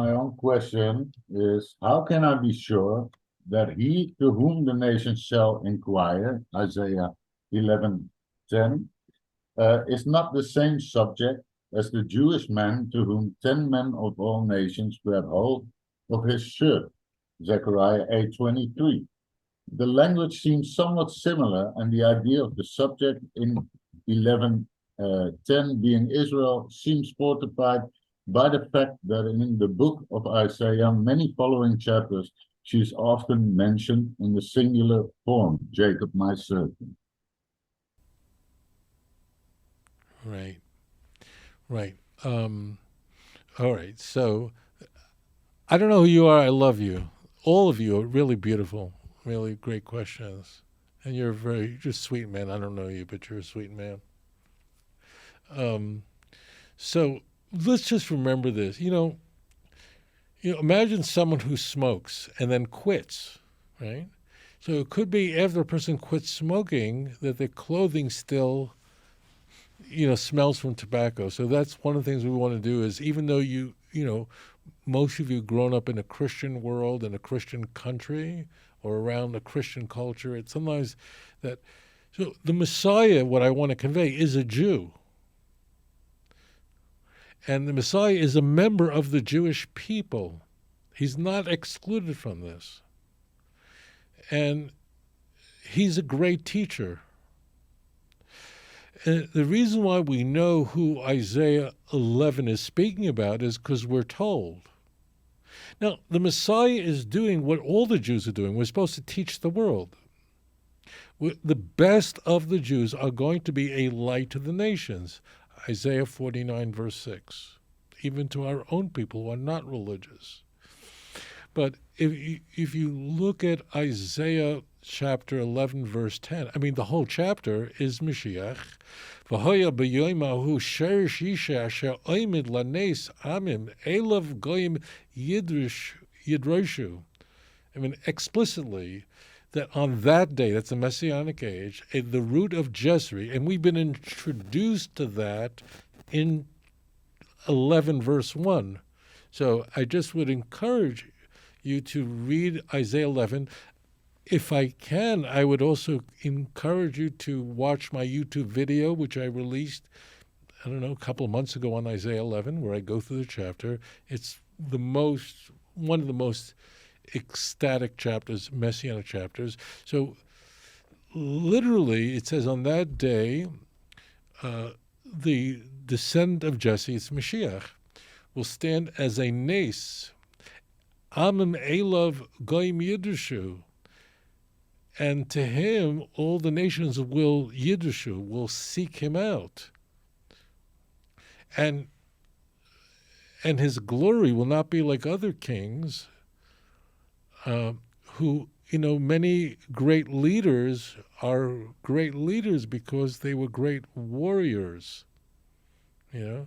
my own question is, how can I be sure that he to whom the nations shall inquire, Isaiah 11:10, is not the same subject as the Jewish man to whom 10 men of all nations grabbed hold of his shirt, Zechariah 8:23. The language seems somewhat similar, and the idea of the subject in 11:10 being Israel seems fortified by the fact that in the book of Isaiah, many following chapters, she is often mentioned in the singular form, Jacob, my servant. Right. Right. All right. So I don't know who you are. I love you. All of you are really beautiful, really great questions. And you're a sweet man. I don't know you, but you're a sweet man. So let's just remember this. Imagine someone who smokes and then quits, right? So it could be after a person quits smoking that their clothing still, smells from tobacco. So that's one of the things we want to do is, even though most of you grown up in a Christian world, in a Christian country, or around a Christian culture, it's sometimes that. So the Messiah, what I want to convey, is a Jew. And the Messiah is a member of the Jewish people. He's not excluded from this. And he's a great teacher. And the reason why we know who Isaiah 11 is speaking about is because we're told. Now, the Messiah is doing what all the Jews are doing. We're supposed to teach the world. The best of the Jews are going to be a light to the nations. Isaiah 49, verse 6. Even to our own people who are not religious. But if you look at Isaiah chapter 11, verse 10, the whole chapter is Mashiach. V'hoya b'yoymahu sherish yisha asher oimid lanes amim elav goyim yidroshu. Explicitly, that on that day, that's the Messianic age, the root of Jezreel, and we've been introduced to that in 11, verse 1. So I just would encourage you to read Isaiah 11. If I can, I would also encourage you to watch my YouTube video, which I released, a couple of months ago on Isaiah 11, where I go through the chapter. It's one of the most ecstatic chapters, messianic chapters. So literally, it says on that day, the descendant of Jesse, it's Mashiach, will stand as a nace. Amim elav goyim yidrshu. And to him, all the nations will yidrshu, will seek him out. And his glory will not be like other kings, who, many great leaders are great leaders because they were great warriors. Like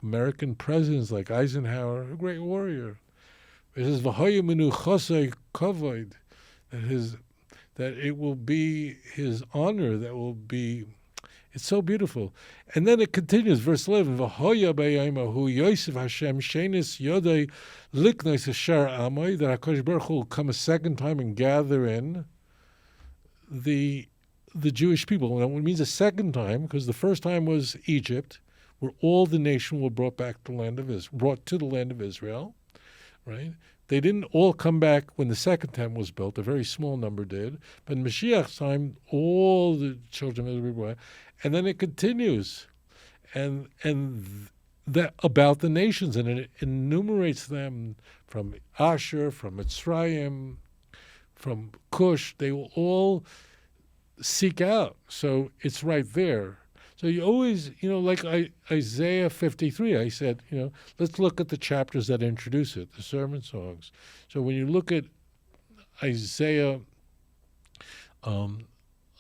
American presidents like Eisenhower, a great warrior. It says, "V'hoyimenu chosei kavod," that it will be his honor that will be. It's so beautiful. And then it continues, verse 11, V'hoya b'yaymahu Yosef Hashem shenis yodei liknos hashar amoi, that HaKadosh Baruch Hu will come a second time and gather in the Jewish people. Now, it means a second time, because the first time was Egypt, where all the nation were brought to the land of Israel, right? They didn't all come back when the second temple was built. A very small number did. But in Mashiach's time, all the children of Israel were. And then it continues, and that about the nations, and it enumerates them from Asher, from Mitzrayim, from Cush. They will all seek out. So it's right there. So you always, like Isaiah 53, I said, let's look at the chapters that introduce it, the sermon songs. So when you look at Isaiah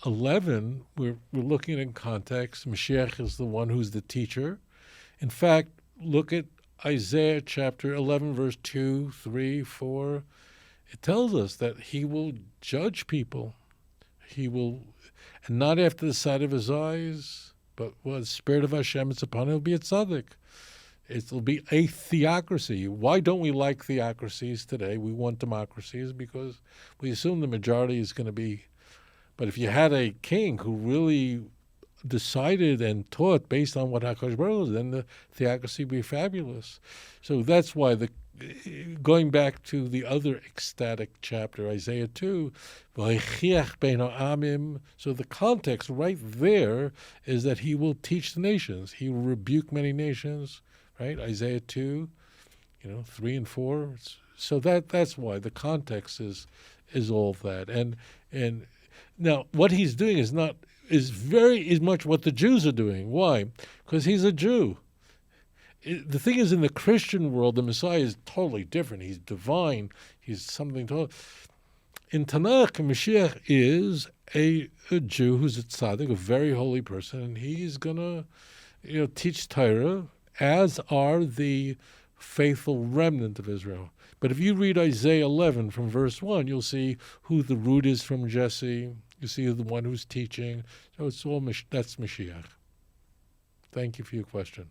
11, we're looking in context. Mashiach is the one who's the teacher. In fact, look at Isaiah chapter 11, verse 2, 3, 4. It tells us that he will judge people. He will, and not after the sight of his eyes, but when the Spirit of Hashem is upon him, he'll be a tzaddik. It'll be a theocracy. Why don't we like theocracies today? We want democracies because we assume the majority is going to be. But if you had a king who really decided and taught based on what HaKadosh Baruch Hu, then the theocracy would be fabulous. So that's why going back to the other ecstatic chapter, Isaiah 2, so the context right there is that he will teach the nations. He will rebuke many nations, right? Isaiah 2, 3 and 4. So that's why the context is all of that. And now what he's doing is very much what the Jews are doing. Why? Because he's a Jew. The thing is, in the Christian world, the Messiah is totally different. He's divine. He's something totally. In Tanakh, Mashiach is a Jew who's a tzaddik, a very holy person, and he's gonna, teach Torah, as are the faithful remnant of Israel. But if you read Isaiah 11 from verse 1, you'll see who the root is from Jesse. You see the one who's teaching. So it's all that's Mashiach. Thank you for your question.